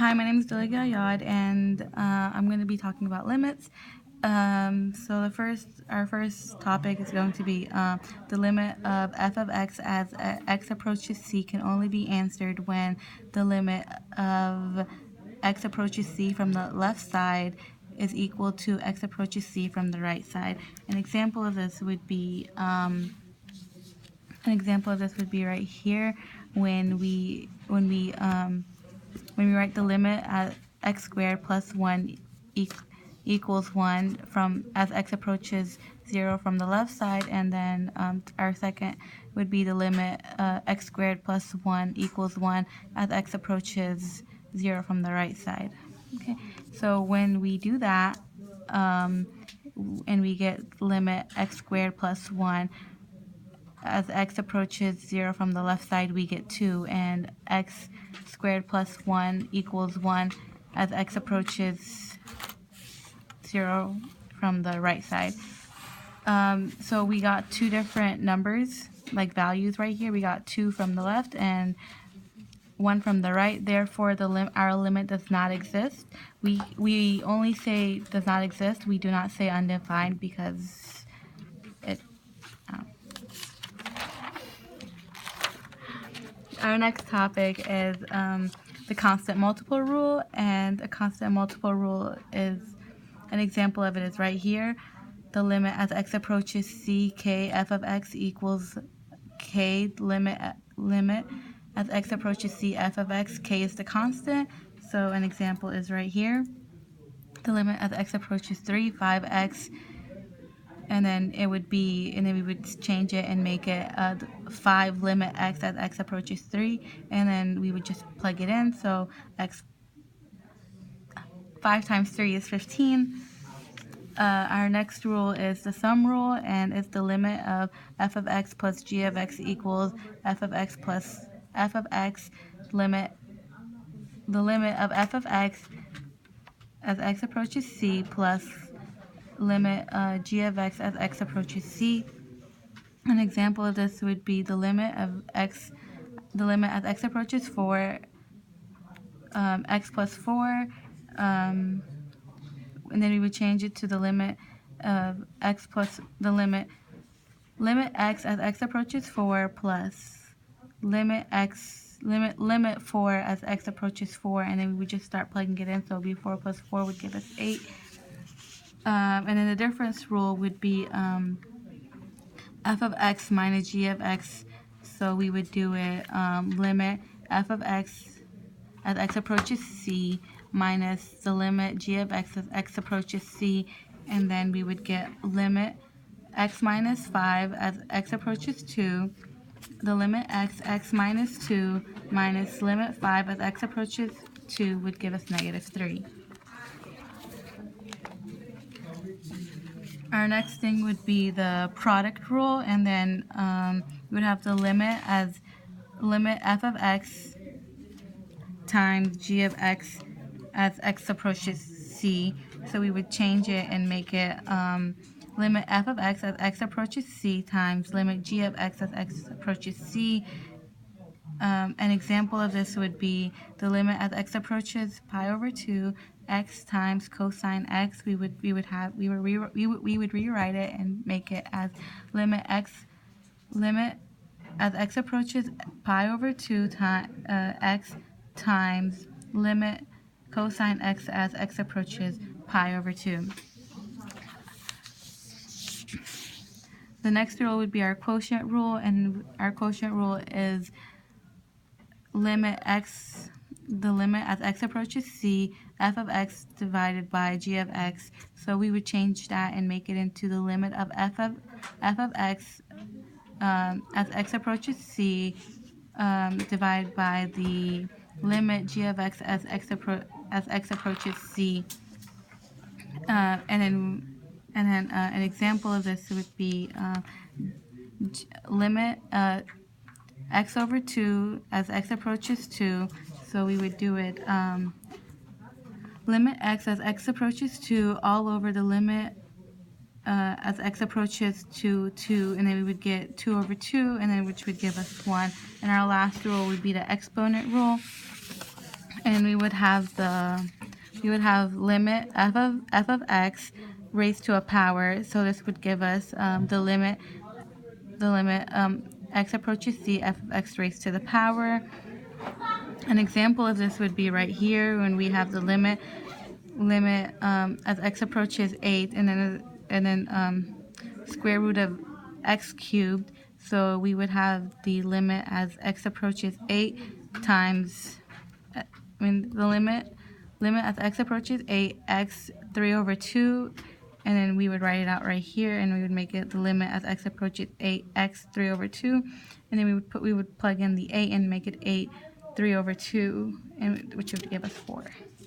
Hi, my name is Dolagi, and I'm going to be talking about limits. So our first topic is going to be the limit of f of x as x approaches c can only be answered when the limit of x approaches c from the left side is equal to x approaches c from the right side. An example of this would be right here when we write the limit at x squared plus 1 equals 1 from as x approaches 0 from the left side, and then our second would be the limit x squared plus 1 equals 1 as x approaches 0 from the right side. Okay, so when we do that, and we get limit x squared plus 1, as x approaches 0 from the left side, we get 2, and x squared plus 1 equals 1 as x approaches 0 from the right side. So we got two different numbers, like values right here. We got 2 from the left and 1 from the right. Therefore, our limit does not exist. We only say does not exist. We do not say undefined because it. Our next topic is the constant multiple rule, and a constant multiple rule is an example of it is right here. The limit as x approaches c k f of x equals k limit as x approaches c f of x. K is the constant, so an example is right here. The limit as x approaches 3, 5x, and then we would change it and make it 5 limit x as x approaches 3, and then we would just plug it in. So 5 times 3 is 15. Our next rule is the sum rule, and it's the limit of f of x plus g of x equals f of x plus f of x. The limit of f of x as x approaches c plus limit g of x as x approaches c. An example of this would be the limit as x approaches 4, x plus 4, and then we would change it to the limit of x plus the limit x as x approaches 4 plus limit 4 as x approaches 4, and then we would just start plugging it in. So it would be 4 plus 4 would give us 8. And then the difference rule would be f of x minus g of x. So we would do it limit f of x as x approaches c minus the limit g of x as x approaches c, and then we would get limit x minus 5 as x approaches 2, the limit x minus 2 minus limit 5 as x approaches 2 would give us negative 3. Our next thing would be the product rule, and then we would have the limit as limit f of x times g of x as x approaches c. So we would change it and make it limit f of x as x approaches c times limit g of x as x approaches c. An example of this would be the limit as x approaches pi over 2 x times cosine x. We would rewrite it and make it as limit as x approaches pi over 2 x times limit cosine x as x approaches pi over 2. The next rule would be our quotient rule, and our quotient rule is the limit as x approaches c, f of x divided by g of x. So we would change that and make it into the limit of f of x as x approaches c divided by the limit g of x as x approaches c. And then an example of this would be limit x over 2 as x approaches 2. So we would do it limit x as x approaches 2 all over the limit as x approaches 2, and then we would get 2 over 2, and then which would give us 1. And our last rule would be the exponent rule. and we would have limit f of x raised to a power. So this would give us the limit x approaches c, f of x raised to the power. An example of this would be right here when we have the limit as x approaches 8, and then square root of x cubed. So we would have the limit as x approaches 8 times, the limit as x approaches 8, x 3 over 2, and then we would write it out right here, and we would make it the limit as x approaches 8, x 3 over 2, and then we would plug in the 8 and make it 8 3 over 2, and which would give us 4.